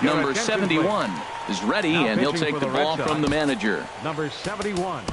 Number 71 is ready, Now and he'll pitching take for the the Red ball from the Sox. manager. Number 71.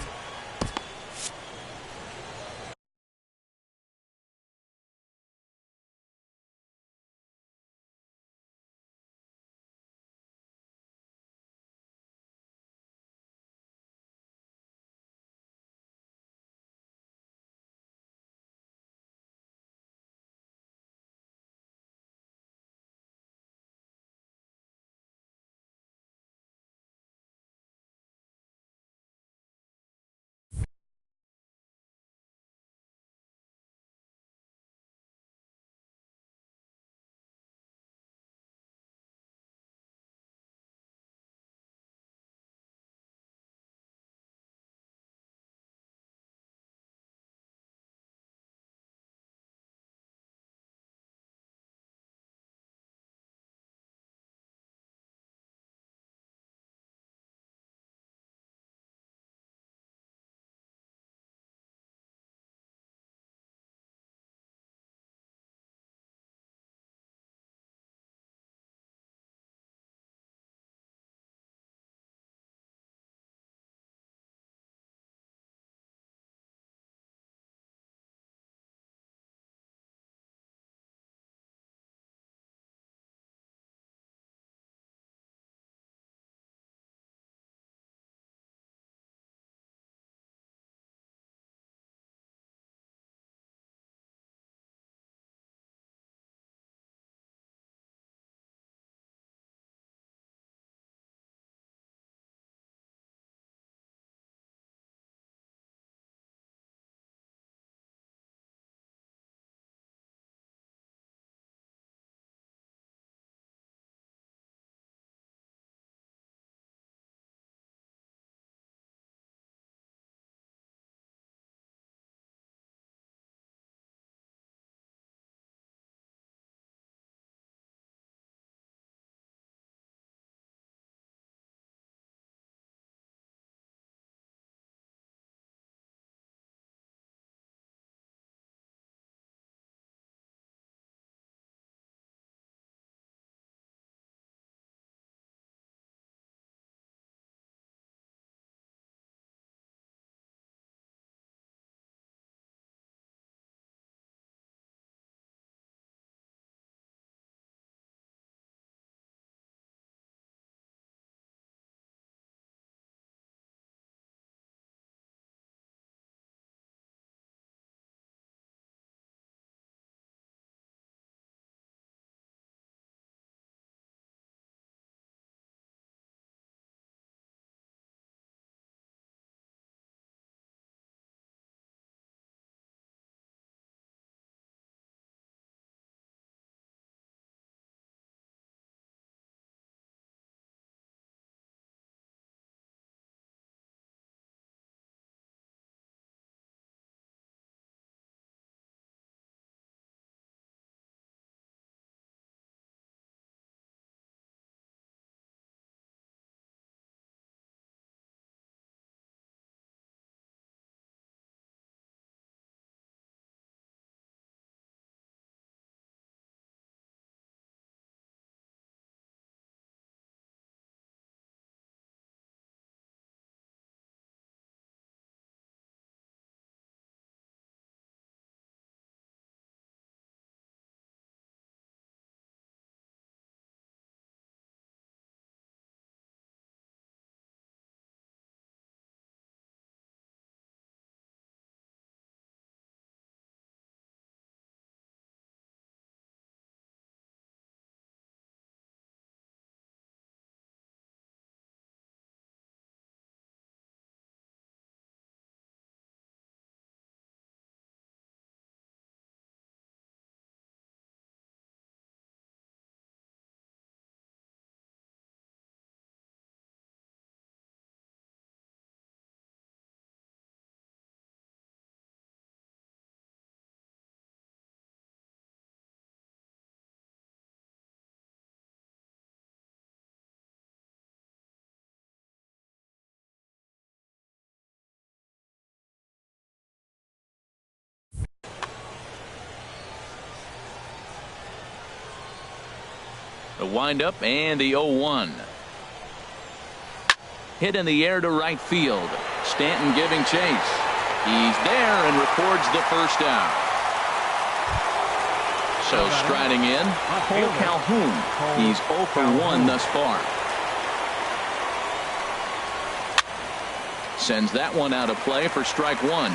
The windup and the 0-1. Hit in the air to right field. Stanton giving chase. He's there and records the first down. So striding in, Cole Calhoun. He's 0 for 1 thus far. Sends that one out of play for strike one.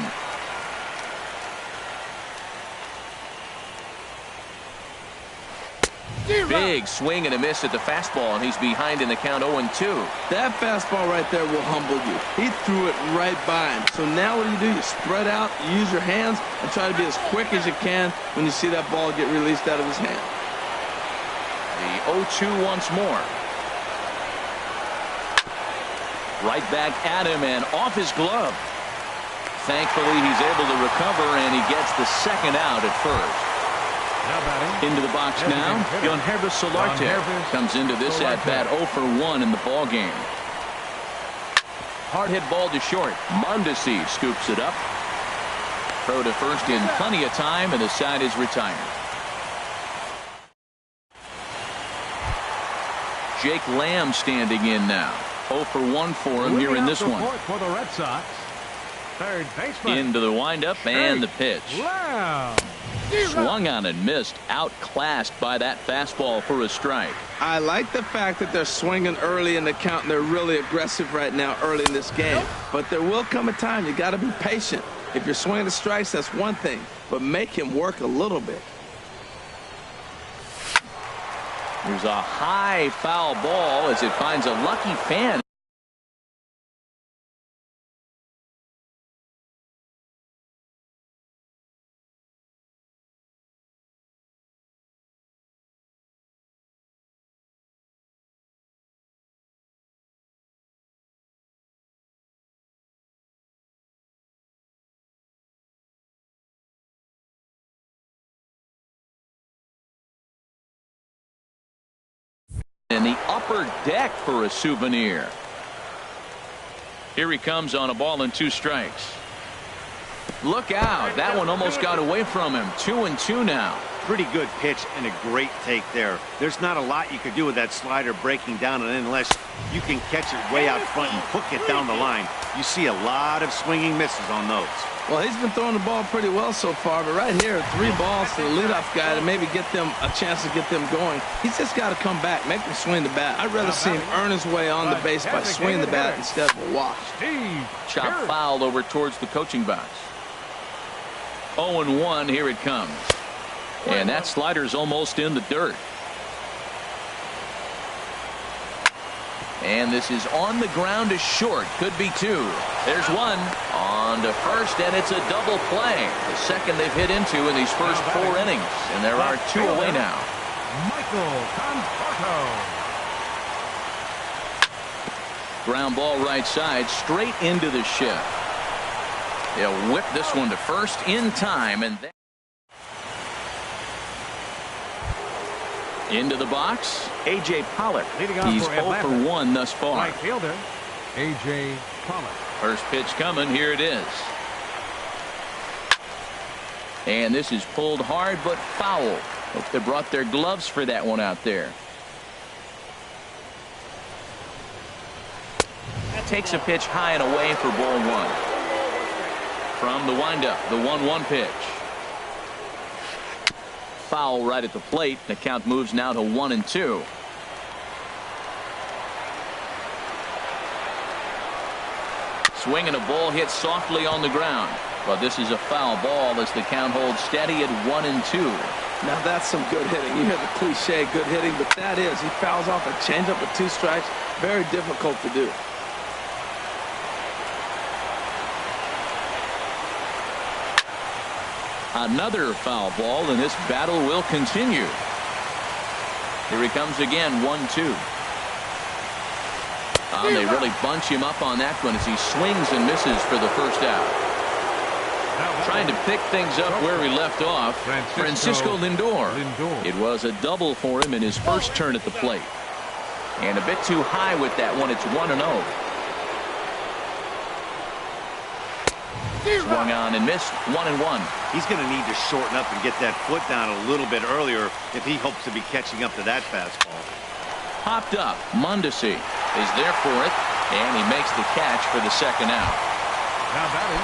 Big swing and a miss at the fastball, and he's behind in the count 0-2. That fastball right there will humble you. He threw it right by him. So now what do? You spread out, you use your hands, and try to be as quick as you can when you see that ball get released out of his hand. The 0-2 once more. Right back at him and off his glove. Thankfully, he's able to recover, and he gets the second out at first. Into the box now, Yonhervis Solarte comes into this at-bat 0 for 1 in the ball game. Hard hit ball to short. Mondesi scoops it up. Throw to first in plenty of time, and the side is retired. Jake Lamb standing in now. 0 for 1 for him here in this one. For the Red Sox. Third baseman. Into the windup and the pitch. Swung on and missed. Outclassed by that fastball for a strike. I like the fact that they're swinging early in the count, and they're really aggressive right now early in this game. But there will come a time you got to be patient. If you're swinging the strikes, that's one thing, but make him work a little bit. There's a high foul ball as it finds a lucky fan. In the upper deck for a souvenir. Here he comes on a ball and 2 strikes. Look out. That one almost got away from him. 2-2 now. Pretty good pitch and a great take there. There's not a lot you could do with that slider breaking down, and unless you can catch it way out front and hook it down the line, you see a lot of swinging misses on those. Well, he's been throwing the ball pretty well so far, but right here, 3 balls to the leadoff guy to maybe get them a chance to get them going. He's just got to come back, make them swing the bat. I'd rather see him earn his way on the base by swinging the bat instead of a walk. Chop fouled over towards the coaching box. 0-1, here it comes. And that slider's almost in the dirt. And this is on the ground to short. Could be 2. There's 1 on to first, and it's a double play. The second they've hit into in these first 4 innings. And there are 2 away now. Michael Conforto. Ground ball right side, straight into the shift. They'll whip this one to first in time, and then into the box, A.J. Pollock. He's 0 for 1 thus far. Right fielder, A.J. Pollock. First pitch coming. Here it is. And this is pulled hard but foul. Hope they brought their gloves for that one out there. That takes a pitch high and away for ball 1. From the windup, the 1-1 pitch. Foul right at the plate. The count moves now to 1-2. Swing and a ball hit softly on the ground. But this is a foul ball as the count holds steady at 1-2. Now that's some good hitting. You hear the cliche good hitting, but that is. He fouls off a changeup with 2 strikes. Very difficult to do. Another foul ball, and this battle will continue. Here he comes again, 1-2. They really bunch him up on that one as he swings and misses for the first out. Trying to pick things up where he left off, Francisco Lindor. It was a double for him in his first turn at the plate. And a bit too high with that one. It's 1-0. Swung on and missed. 1-1. He's going to need to shorten up and get that foot down a little bit earlier if he hopes to be catching up to that fastball. Popped up. Mondesi is there for it, and he makes the catch for the second out.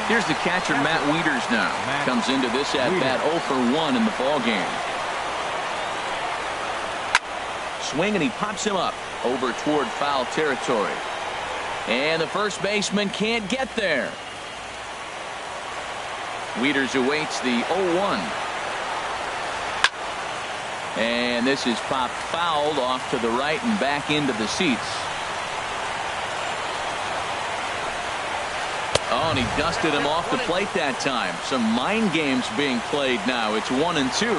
Here's the catcher, Matt Wieters now. Comes into this at-bat 0 for 1 in the ball game. Swing, and he pops him up over toward foul territory. And the first baseman can't get there. Wieters awaits the 0-1. And this is popped fouled off to the right and back into the seats. Oh, and he dusted him off the plate that time. Some mind games being played now. It's 1-2.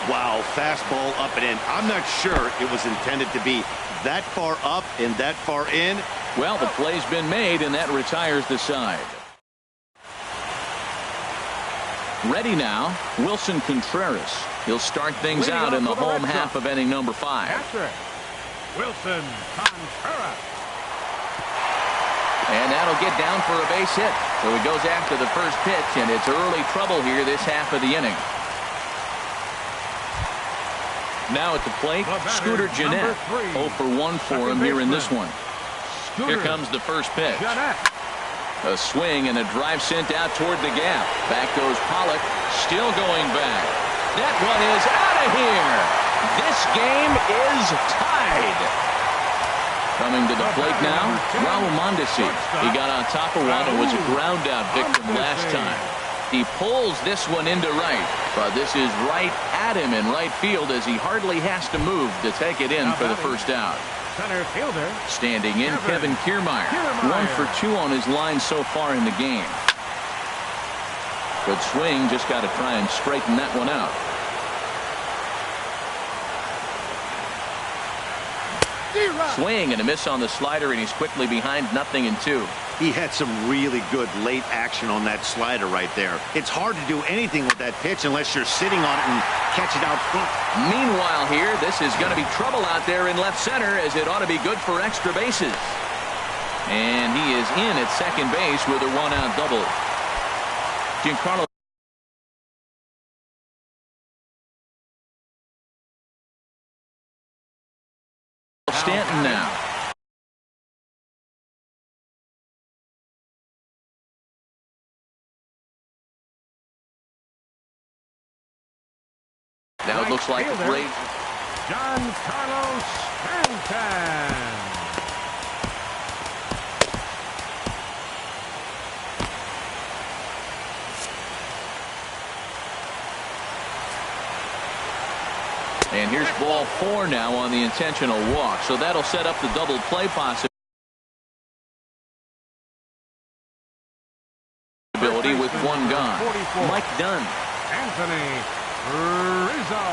Wow, fastball up and in. I'm not sure it was intended to be that far up and that far in. Well, the play's been made, and that retires the side. Ready now, Wilson Contreras. He'll start things out in the home half of inning number 5. Wilson Contreras. And that'll get down for a base hit. So he goes after the first pitch, and it's early trouble here this half of the inning. Now at the plate, Scooter Gennett. 0 for 1 for him here in this one. Here comes the first pitch. A swing and a drive sent out toward the gap. Back goes Pollock, still going back. That one is out of here. This game is tied. Coming to the plate now, Raul Mondesi. He got on top of one and was a ground out victim last time. He pulls this one into right, but this is right at him in right field as he hardly has to move to take it in for the first out. Center fielder. Standing in, Kevin Kiermaier. 1 for 2 on his line so far in the game. Good swing, just got to try and straighten that one out. Swing and a miss on the slider, and he's quickly behind 0-2. He had some really good late action on that slider right there. It's hard to do anything with that pitch unless you're sitting on it and catch it out front. Meanwhile here, this is going to be trouble out there in left center, as it ought to be good for extra bases. And he is in at second base with a 1-out double. Giancarlo Stanton now. Now it looks like the Braves. Giancarlo Stanton. And here's ball 4 now on the intentional walk. So that'll set up the double play possibility with one gone. Mike Dunn. Anthony Rizzo.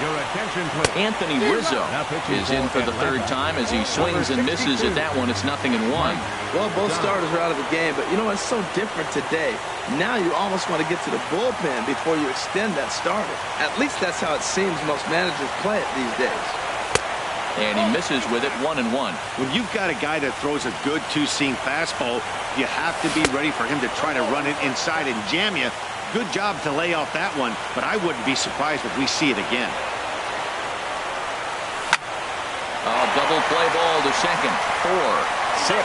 Your attention, please. Anthony Rizzo is in for the third time as he swings and misses at that one. It's 0-1. Well, both starters are out of the game, but you know, it's so different today. Now you almost want to get to the bullpen before you extend that starter. At least that's how it seems most managers play it these days. And he misses with it, 1-1. When you've got a guy that throws a good two-seam fastball, you have to be ready for him to try to run it inside and jam you. Good job to lay off that one, but I wouldn't be surprised if we see it again. Double play ball to second. 4, 6,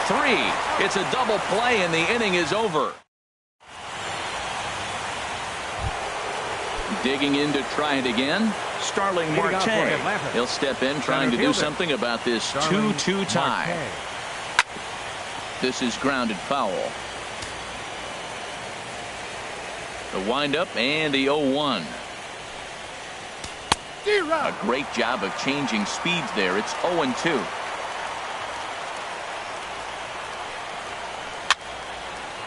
3. It's a double play, and the inning is over. Digging in to try it again, Starling Marte. He'll step in trying to do something about this 2-2 tie. This is grounded foul. The windup and the 0-1. A great job of changing speeds there. It's 0-2.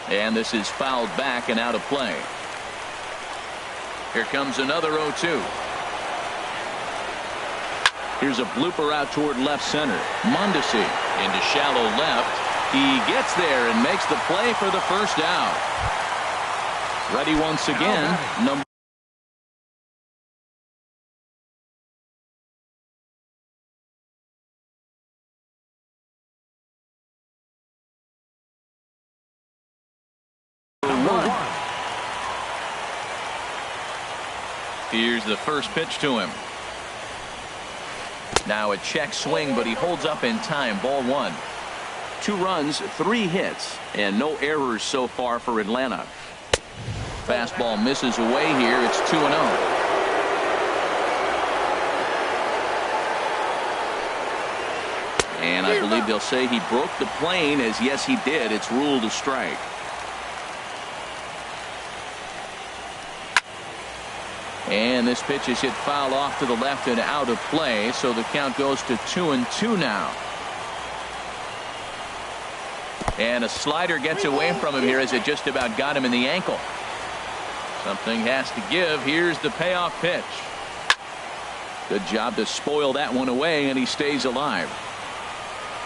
And this is fouled back and out of play. Here comes another 0-2. Here's a blooper out toward left center. Mondesi into shallow left. He gets there and makes the play for the first out. Ready once again, number 1. Here's the first pitch to him. Now a check swing, but he holds up in time. Ball 1. 2 runs, 3 hits, and no errors so far for Atlanta. Fastball misses away here. It's 2-0. And I believe they'll say he broke the plane, as yes he did. It's ruled a strike. And this pitch is hit foul off to the left and out of play, so the count goes to 2-2 now. And a slider gets away from him here as it just about got him in the ankle. Something has to give. Here's the payoff pitch. Good job to spoil that one away, and he stays alive.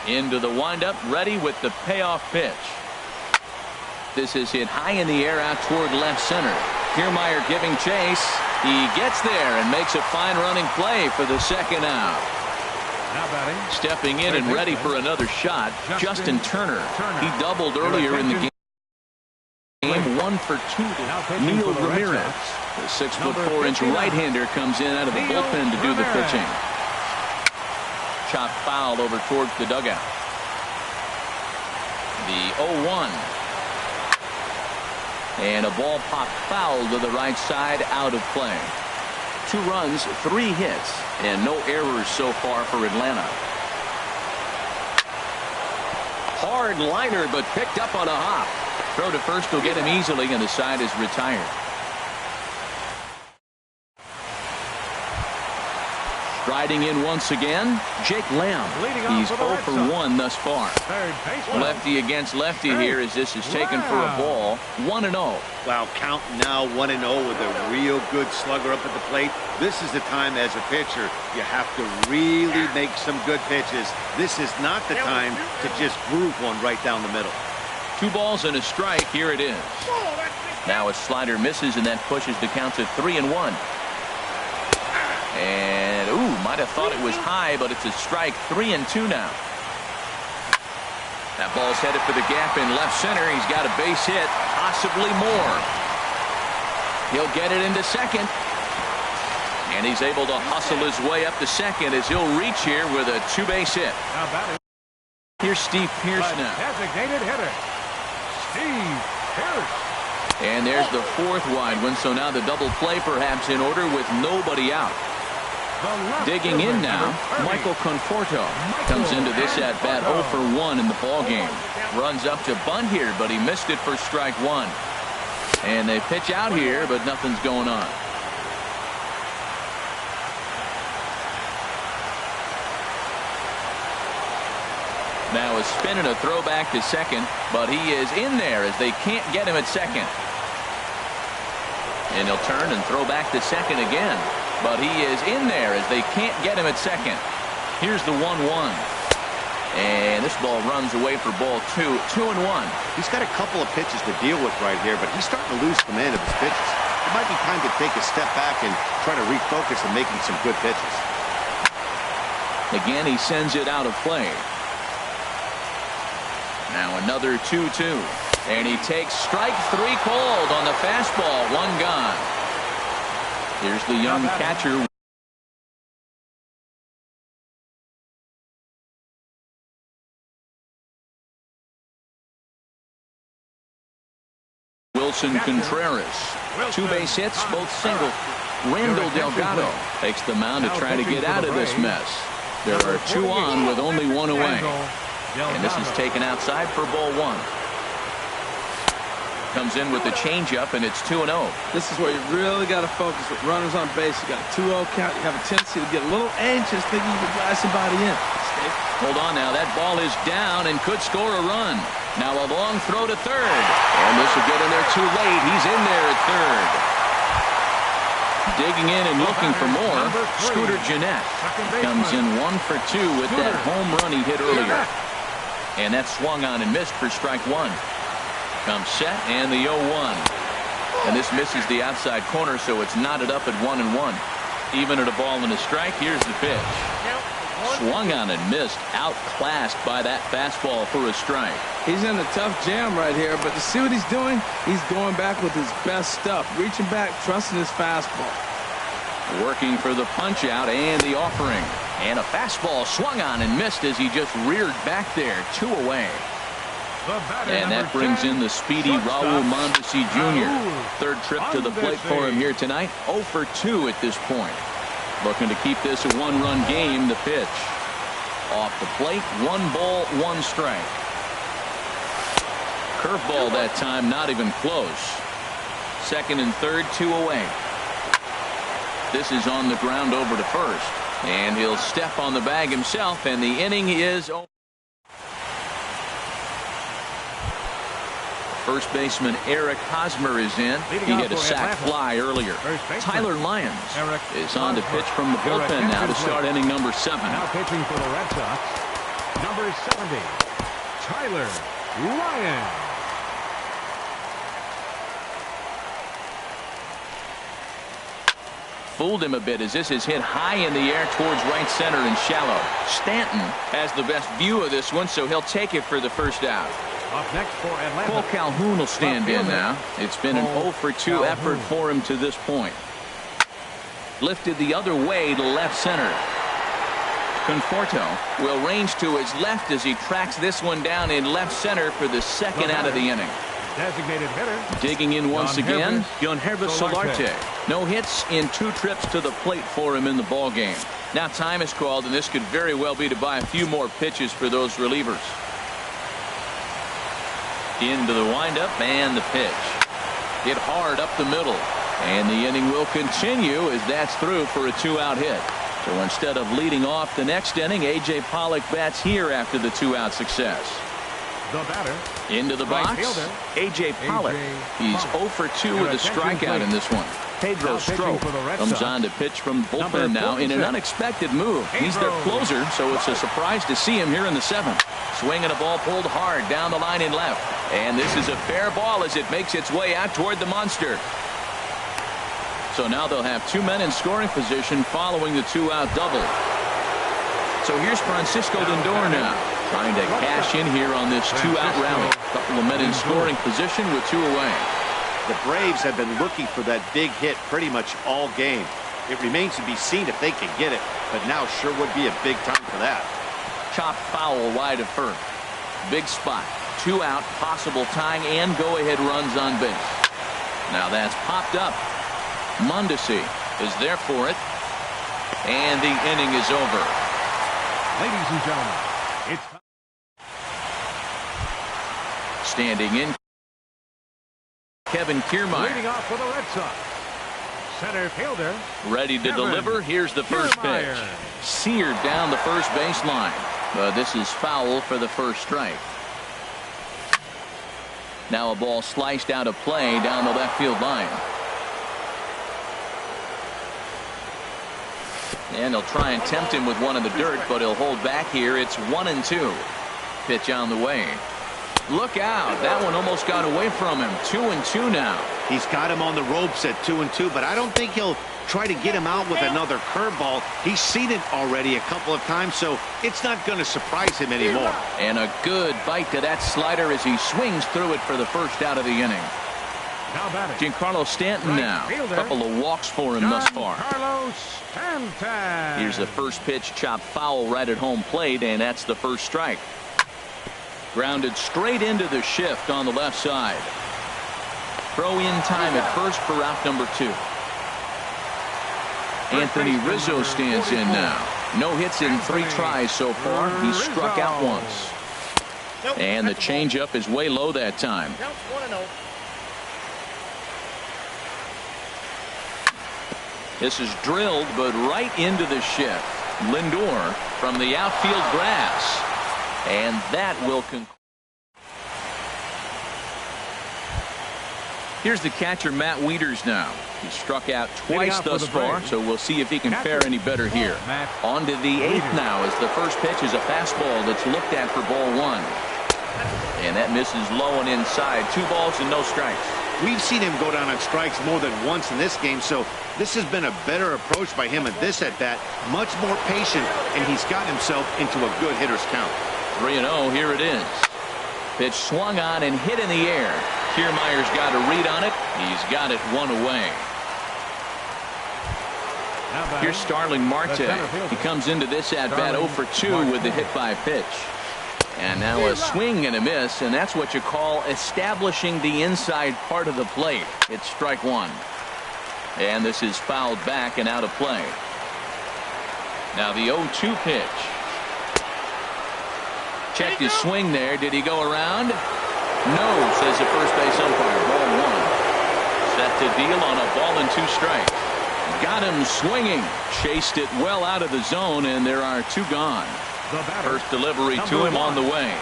Into the windup, ready with the payoff pitch. This is hit high in the air out toward left center. Kiermaier giving chase. He gets there and makes a fine running play for the second out. Stepping in and ready for another shot, Justin Turner. He doubled earlier in the game. 1 for 2 to Neil Ramirez. The 6'4" right-hander comes in out of the bullpen to do the pitching. Chopped foul over towards the dugout. The 0-1. And a ball popped foul to the right side, out of play. 2 runs, 3 hits, and no errors so far for Atlanta. Hard liner, but picked up on a hop. Throw to first will get him easily, and the side is retired. Striding in once again, Jake Lamb. He's 0 for 1 thus far. Lefty against lefty here as this is taken for a ball. 1-0. Wow, count now 1-0 with a real good slugger up at the plate. This is the time as a pitcher you have to really make some good pitches. This is not the time to just groove one right down the middle. 2 balls and a strike. Here it is. Now a slider misses, and that pushes the count to 3-1. And might have thought it was high, but it's a strike. 3-2 now. That ball's headed for the gap in left center. He's got a base hit, possibly more. He'll get it into second, and he's able to hustle his way up to second as he'll reach here with a 2-base hit. Here's Steve Pearce now. Designated hitter, Steve Pearce. And there's the 4th wide one, so now the double play perhaps in order with nobody out. Digging in now, Michael Conforto comes into this at bat 0 for 1 in the ball game. Runs up to bunt here, but he missed it for strike 1. And they pitch out here, but nothing's going on. Now a spin and a throw back to second, but he is in there as they can't get him at second. And he'll turn and throw back to second again. But he is in there as they can't get him at second. Here's the 1-1. And this ball runs away for ball 2. 2-1. He's got a couple of pitches to deal with right here, but he's starting to lose command of his pitches. It might be time to take a step back and try to refocus on making some good pitches. Again, he sends it out of play. Now another 2-2. And he takes strike 3 called on the fastball. 1 gone. Here's the young catcher. Wilson Contreras. 2 base hits, both singles. Randall Delgado takes the mound to try to get out of this mess. There are 2 on with only 1 away. And this is taken outside for ball 1. Comes in with the changeup, and it's 2-0. This is where you really got to focus with runners on base. You got a 2-0 count. You have a tendency to get a little anxious thinking you can drive somebody in. Hold on now. That ball is down and could score a run. Now a long throw to third. And this will get in there too late. He's in there at third. Digging in and looking for more, Scooter Gennett comes in 1 for 2 with that home run he hit earlier. And that swung on and missed for strike 1. Comes set, and the 0-1. And this misses the outside corner, so it's knotted up at 1-1. Even at a ball and a strike. Here's the pitch. Swung on and missed. Outclassed by that fastball for a strike. He's in a tough jam right here, but to see what he's doing, he's going back with his best stuff. Reaching back, trusting his fastball. Working for the punch out and the offering. And a fastball swung on and missed as he just reared back there. 2 away. And that brings in the speedy Raul Mondesi Jr. Third trip to the plate for him here tonight. 0 for 2 at this point. Looking to keep this a 1-run game. The pitch. Off the plate. 1 ball, 1 strike. Curveball that time, not even close. Second and third, 2 away. This is on the ground over to first. And he'll step on the bag himself, and the inning is over. First baseman Eric Hosmer is in. He hit a sac fly earlier. Tyler Lyons is on to pitch from the bullpen now to start inning number 7. Now pitching for the Red Sox, number 70, Tyler Lyons. Fooled him a bit as this is hit high in the air towards right center and shallow. Stanton has the best view of this one, so he'll take it for the first out. Up next for Atlanta, Cole Calhoun will stand in now. It's been an 0 for 2 effort for him to this point. Lifted the other way to left center. Conforto will range to his left as he tracks this one down in left center for the second out of the inning. Designated hitter. Digging in once again, Yonhervis Solarte. No hits in 2 trips to the plate for him in the ball game. Now time is called, and this could very well be to buy a few more pitches for those relievers. Into the windup and the pitch. Hit hard up the middle. And the inning will continue as that's through for a 2-out hit. So instead of leading off the next inning, A.J. Pollock bats here after the 2-out success. The batter. Into the box, A.J. Pollock. He's 0 for 2 with a strikeout in this one. Pedro Strop comes on to pitch from the bullpen now in an unexpected move. He's their closer, so it's a surprise to see him here in the 7th. Swinging a ball pulled hard down the line in left. And this is a fair ball as it makes its way out toward the monster. So now they'll have 2 men in scoring position following the 2-out double. So here's Francisco Lindor now, trying to cash in here on this 2-out rally. Couple of men in scoring position with 2 away. The Braves have been looking for that big hit pretty much all game. It remains to be seen if they can get it, but now sure would be a big time for that. Chopped foul wide of first. Big spot. 2 out, possible tying and go-ahead runs on base. Now that's popped up. Mondesi is there for it. And the inning is over. Ladies and gentlemen, it's standing in, Kevin Kiermaier. leading off for the Red Sox. Center fielder. Ready to deliver. Here's the first pitch. Seared down the first baseline. But this is foul for the first strike. Now a ball sliced out of play down the left field line. And they'll try and tempt him with one in the dirt, but he'll hold back here. It's 1-2. Pitch on the way. Look out. That one almost got away from him. 2-2 now. He's got him on the ropes at 2-2, but I don't think he'll try to get him out with another curveball. He's seen it already a couple of times, so it's not going to surprise him anymore. And a good bite to that slider as he swings through it for the first out of the inning. Giancarlo Stanton now. A couple of walks for him thus far. Here's the first pitch, chopped foul right at home plate, and that's the first strike. Grounded straight into the shift on the left side. Throw in time at first for out number 2. Anthony Rizzo stands in now. No hits in 3 tries so far. He's struck out once. And the changeup is way low that time. This is drilled, but right into the shift. Lindor from the outfield grass. And that will conclude. Here's the catcher, Matt Wieters now. He's struck out twice thus far, so we'll see if he can fare any better here. On to the 8th now as the first pitch is a fastball that's looked at for ball 1. And that misses low and inside. 2 balls and no strikes. We've seen him go down on strikes more than once in this game, so this has been a better approach by him at this at-bat. Much more patient, and he's got himself into a good hitter's count. 3-0, here it is. Pitch swung on and hit in the air. Kiermaier's got a read on it. He's got it one away. Here's Starling Marte. He comes into this at-bat 0 for 2 with the hit by pitch. And now a swing and a miss, and that's what you call establishing the inside part of the plate. It's strike one. And this is fouled back and out of play. Now the 0-2 pitch. Checked his swing there. Did he go around? No, says the first base umpire. Ball one. Set to deal on a ball and 2 strikes. Got him swinging. Chased it well out of the zone, and there are 2 gone. First delivery to him on the way.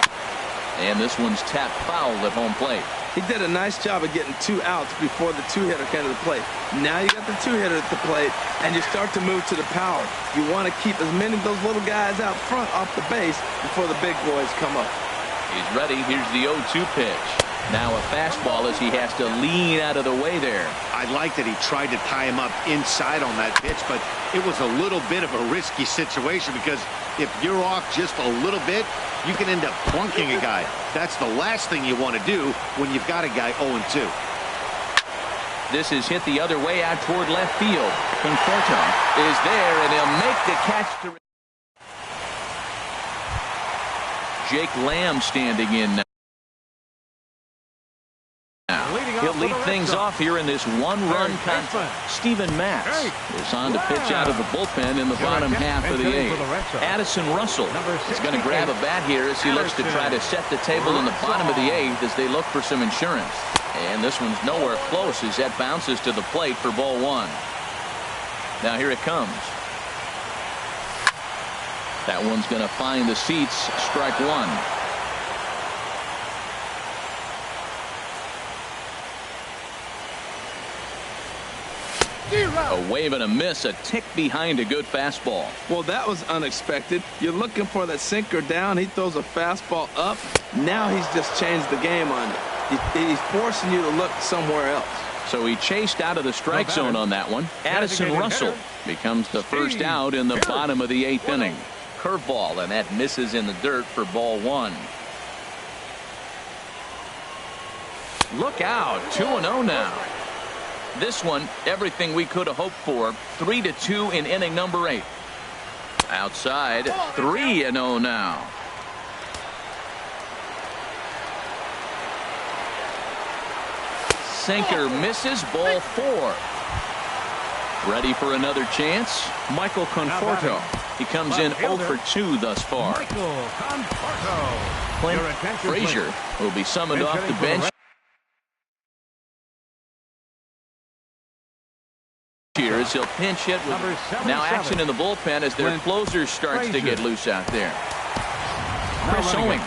And this one's tapped foul at home plate. He did a nice job of getting 2 outs before the 2-hitter came to the plate. Now you got the 2-hitter at the plate, and you start to move to the power. You want to keep as many of those little guys out front off the base before the big boys come up. He's ready. Here's the 0-2 pitch. Now a fastball as he has to lean out of the way there. I like that he tried to tie him up inside on that pitch, but it was a little bit of a risky situation because if you're off just a little bit, you can end up plunking a guy. That's the last thing you want to do when you've got a guy 0-2. This is hit the other way out toward left field. Conforto is there, and he'll make the catch. Jake Lamb standing in now. He'll lead things off here in this one-run contest. Steven Matz is on to pitch out of the bullpen in the bottom half of the 8th. Addison Russell is going to grab a bat here as he looks to try to set the table in the bottom of the 8th as they look for some insurance. And this one's nowhere close as that bounces to the plate for ball 1. Now here it comes. That one's going to find the seats. Strike 1. A wave and a miss, a tick behind a good fastball. Well, that was unexpected. You're looking for that sinker down. He throws a fastball up. Now he's just changed the game on you. He's forcing you to look somewhere else. So he chased out of the strike zone on that one. Addison Russell becomes the first out in the bottom of the 8th inning. Curveball, and that misses in the dirt for ball 1. Look out, 2-0 now. This one, everything we could have hoped for. 3-2 in inning number 8. Outside, 3-0 now. Sinker misses, ball 4. Ready for another chance? Michael Conforto. He comes in 0 for 2 thus far. Clint Frazier will be summoned off the bench. Here as he'll pinch hit with now action in the bullpen as their closer starts to get loose out there. Chris Owings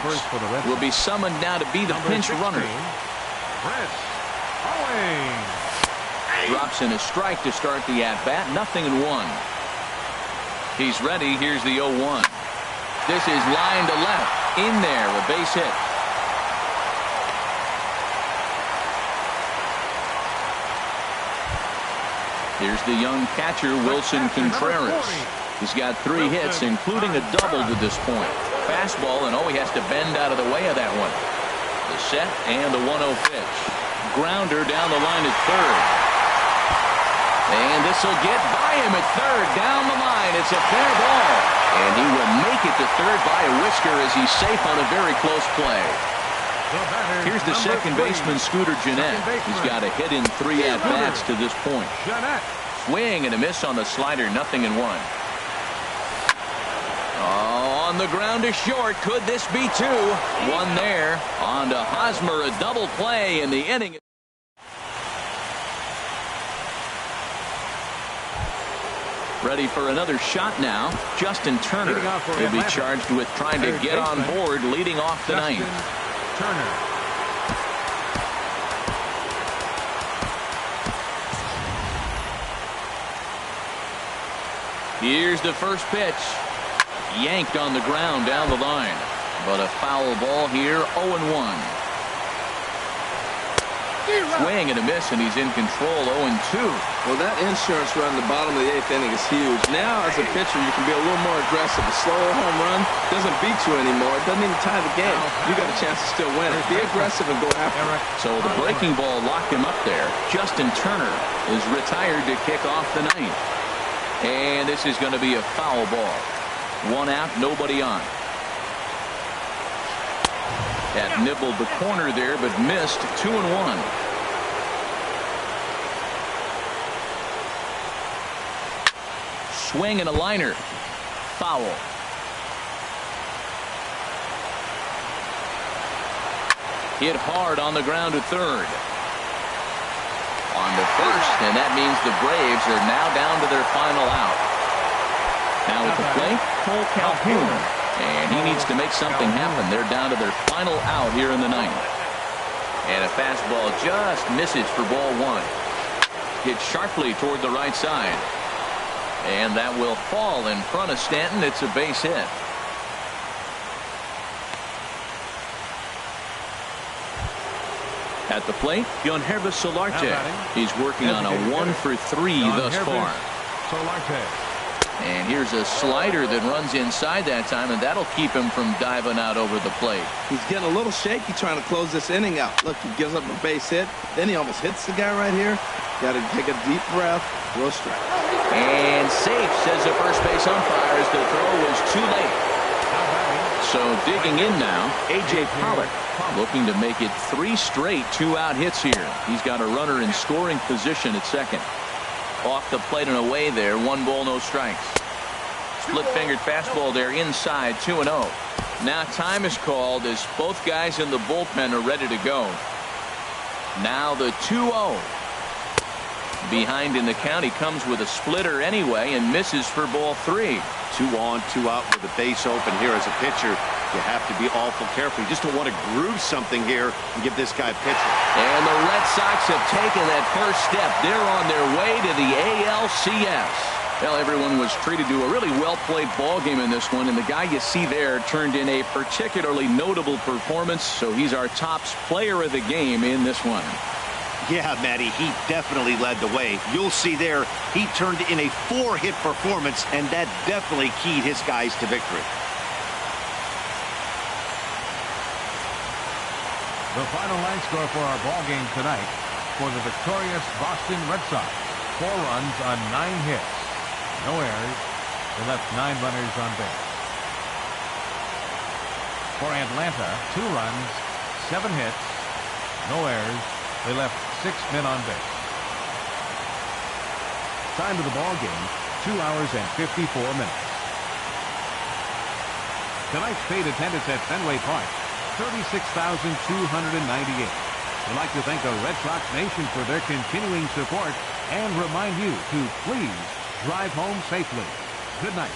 will be summoned now to be the pinch runner. Drops in a strike to start the at-bat. 0-1. He's ready. Here's the 0-1. This is line to left. In there, a base hit. Here's the young catcher, Wilson Contreras. He's got 3 hits, including a double to this point. Fastball, and he has to bend out of the way of that one. The set and the 1-0 pitch. Grounder down the line at third. And this will get by him at third. Down the line. It's a fair ball. And he will make it to third by a whisker as he's safe on a very close play. Here's the second baseman, Scooter Gennett. He's got a hit in 3 at-bats to this point. Swing and a miss on the slider. 0-1. On the ground to short. Could this be 2? 1 there. On to Hosmer. A double play in the inning. Ready for another shot now. Justin Turner will be charged with trying to get on board leading off the 9th. Turner. Here's the first pitch. Yanked on the ground down the line. But a foul ball here. 0-1. Swing and a miss, and he's in control, 0-2. Well, that insurance run in the bottom of the 8th inning is huge. Now, as a pitcher, you can be a little more aggressive. A slower home run doesn't beat you anymore. It doesn't even tie the game. You got a chance to still win it. Be aggressive and go after it. So the breaking ball locked him up there. Justin Turner is retired to kick off the ninth. And this is going to be a foul ball. 1 out, nobody on. That nibbled the corner there, but missed. 2-1. Swing and a liner. Foul. Hit hard on the ground to third. On to first, and that means the Braves are now down to their final out. Now at the plate, Cole Calhoun. And he needs to make something happen. They're down to their final out here in the ninth. And a fastball just misses for ball 1. Hit sharply toward the right side. And that will fall in front of Stanton. It's a base hit. At the plate, Yonhervis Solarte. He's working on a 1-for-3 thus far. Solarte. And here's a slider that runs inside that time, and that'll keep him from diving out over the plate. He's getting a little shaky trying to close this inning out. Look, he gives up a base hit. Then he almost hits the guy right here. Got to take a deep breath. Throw strike. And safe, says the first base umpire, as the throw was too late. So digging in now, A.J. Pollock, looking to make it 3 straight 2-out hits here. He's got a runner in scoring position at second. Off the plate and away there. 1 ball, no strikes. Split-fingered fastball there inside. 2-0. Now time is called as both guys in the bullpen are ready to go. Now the 2-0. Behind in the count. He comes with a splitter anyway and misses for ball 3. 2 on, 2 out with the base open here as a pitcher. You have to be awful careful. You just don't want to groove something here and give this guy a pitcher. And the Red Sox have taken that first step. They're on their way to the ALCS. Well, everyone was treated to a really well-played ball game in this one, and the guy you see there turned in a particularly notable performance, so he's our top player of the game in this one. Yeah, Matty, he definitely led the way. You'll see there, he turned in a 4-hit performance, and that definitely keyed his guys to victory. The final line score for our ball game tonight for the victorious Boston Red Sox. 4 runs on 9 hits. No errors. They left 9 runners on base. For Atlanta, 2 runs, 7 hits, no errors. They left 6 men on base. Time of the ball game, 2 hours and 54 minutes. Tonight's paid attendance at Fenway Park, 36,298. We'd like to thank the Red Sox Nation for their continuing support and remind you to please drive home safely. Good night.